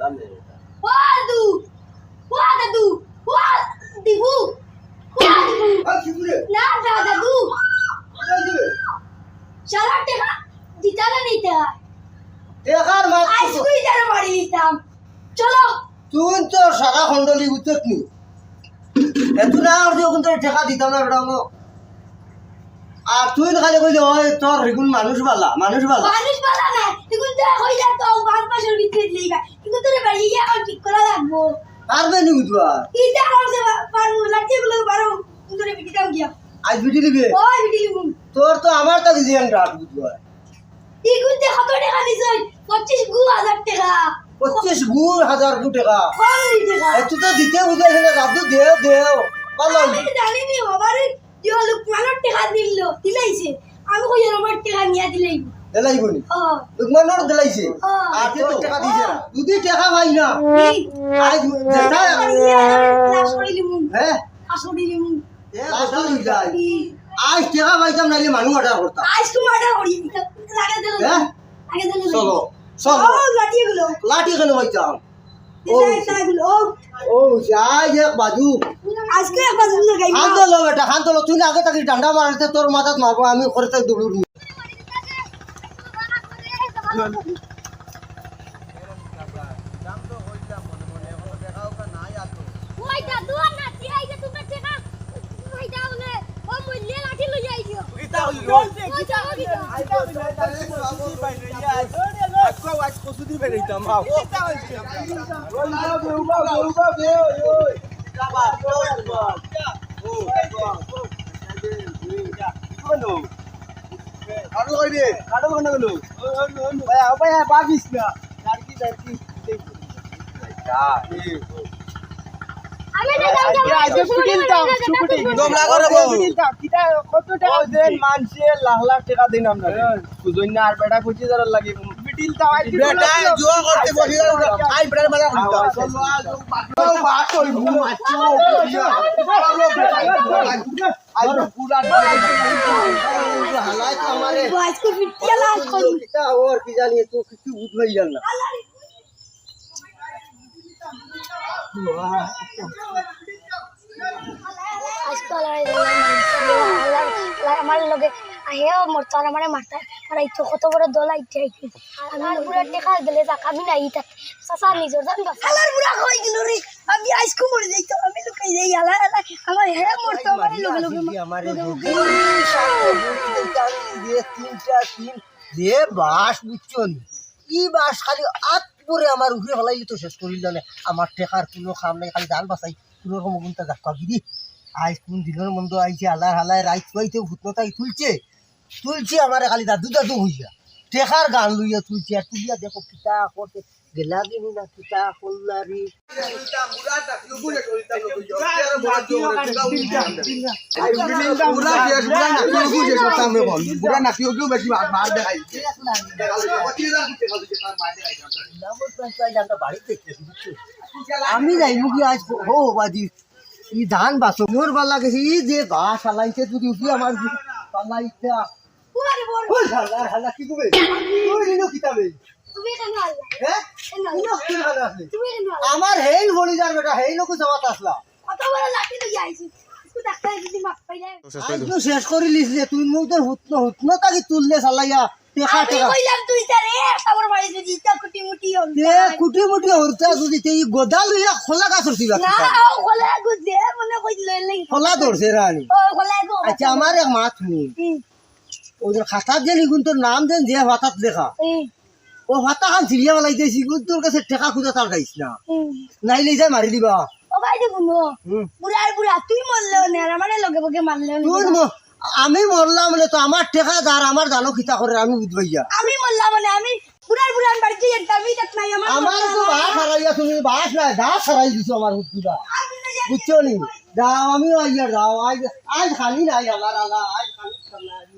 ও দাদু ও দাদু ও দিবু না দাদু শালা টাকা দিতা না নিতা দেখার মাছ আইসকুই যার বাড়ি দিতাম চলো তুই তো সারা খন্ডলি উত্তর নি এত না আর যখন তোর টাকা দিতাম না বেটা মো আর তুই খালি কইলে ওই তোর রেগুন মানুষ বালা মানুষ বালা না তুই তো হই যা তো 5 মাসের ভিতরে দিইবা কিন্তু তোর বাড়ি গিয়ে আর ঠিক করা লাগবো পারবে নি বুঝবা ইটা আরামসে পারবো লাগছে গুলো পারো তোর বিটি দাম গিয়া আজ বিটি দিবে ওই বিটি লিবু তোর তো আমার কাছে জিয়ান রাত বুঝবা ইগুতে কত টাকা দিছই 25,000 টাকা 25 গুণ 1000 টাকা কম দিতে টাকা এত তো দিতে বুঝাইছ না দাদু দেও ভালো আমি জানি নি আমারে দিও লোক মানর টাকা দিলাইছে আমি কই আমার টাকা নিয়া দিলাই দেলাইবনি হ্যাঁ লুকমানর দেলাইছে হ্যাঁ। আর তোর টাকা দিছে না দুদি টাকা পাই না আজ যেটা লাশ করিলিমু হ্যাঁ আসরিলিমু লাস্ট হই যায় আজ টাকা পাইতাম নাইলে মানুষ অর্ডার করতাম আজ তো মার্ডার করি লাগা দিল হ্যাঁ আগে দিল চলো ও লাঠি গুলো লাঠি কেন পাইতাম এটা গুলো ও যাই এক বাজু আজকে একবার গুলো গাইবা হান্তলো বেটা হান্তলো তুই আগে তাকে ডান্ডা মারতে তোর মাথাত মারবো আমি করতে দৌড়ুর ওই দাদু নাতি আইছে তুমি টাকা ওই দাওলে ও মইলে লাঠি লই আইছো আমি আজকে পিটিয়া লাল করি और की जानी तो किसी भूत नहीं जानना আজকাল আমার লগে আহেও মরতার আমারে মারতা আর এই তো কত বড় দল আইতে আইতে আমার পুরা টেকা গেলে আমি না ইতা সাসা নিজর জান বাস আলার পুরা কই গেল রে আমি আইসকু মরে যাইতো আমি লুকাই যাই আলা আলা আমার হে মরতো আমার লগে লগে हमारे দিয়ে তিনটা তিন দে বাস বুঝছন ই বাস খালি আত পরে আমার উপরে ফলাইলি তো শেষ করিল না আমার টেকার কোনো কাম নাই খালি জান বাঁচাই কোনো রকম গুনটা দেখা গিরি আজ কোন দিনের মন্দ আইছে আল্লাহ হালায় রাইত পাইতে ভূতনতাই তুলছে আমারে খালি দাদু হইয়া টেকার গান লইয়া তুলছে আর তুলিয়া দেখো কিতা করতে গেলা দিনি না কিতা কল্লারি আমি যাইব কি আজ হো বাজি ই ধান বাসো মোর ভাল লাগেছে ই যে বাস হালাইছে যদি উঠি আমার পালাইছে হালা কি কবে তুই নিনো কিতাবে তুমি কেন আল্লাহ হ্যাঁ তুমি কেন আমার হেই বলি যার বেটা হেই লোক জমাত আসলা কত বড় লাঠি লই আইছি আজকে ডাক্তার যদি মাপ পাইলে আজকে শেষ করে লিসলে তুই মুখ তোর হুতনো তাকে তুললে সালাইয়া টেকা আমি কইলাম তুই তারে আমার বাড়ি যদি তা কুটি মুটি হল তে কুটি মুটি হরতা যদি তে গোদা লইয়া খোলা গাছ হরছিলা না গলা গুদে মনে কই লই লই খোলা ধরছে রানি ও গলা গো আচ্ছা আমার এক মাছ শুনি ওদের খাতার যে লিখুন তোর নাম দেন যে হাতাত লেখা ও হাতা খান ছিড়িয়া বলাইতেছি তোর কাছে টেকা খুঁজা তার গাইছ না নাইলে যাই মারি দিবা ও ভাই দেখুন বুড়ার বুড়া তুই মরলে না আমারে লগে বগে মারলে তুই আমি মরলাম বলে তো আমার টেকা দার আমার জানো খিতা করে আমি বুঝবাইয়া আমি মরলাম মানে আমি বুড়ার বুড়ার বাড়িতে যেতাম আমি দেখ নাই আমার তো বাস হারাইয়া তুমি বাস না দাস হারাই দিছো আমার হুতুরা বুঝছো নি দাও আমিও আইয়া দাও আজ খালি নাই আল্লাহ আল্লাহ আজ খালি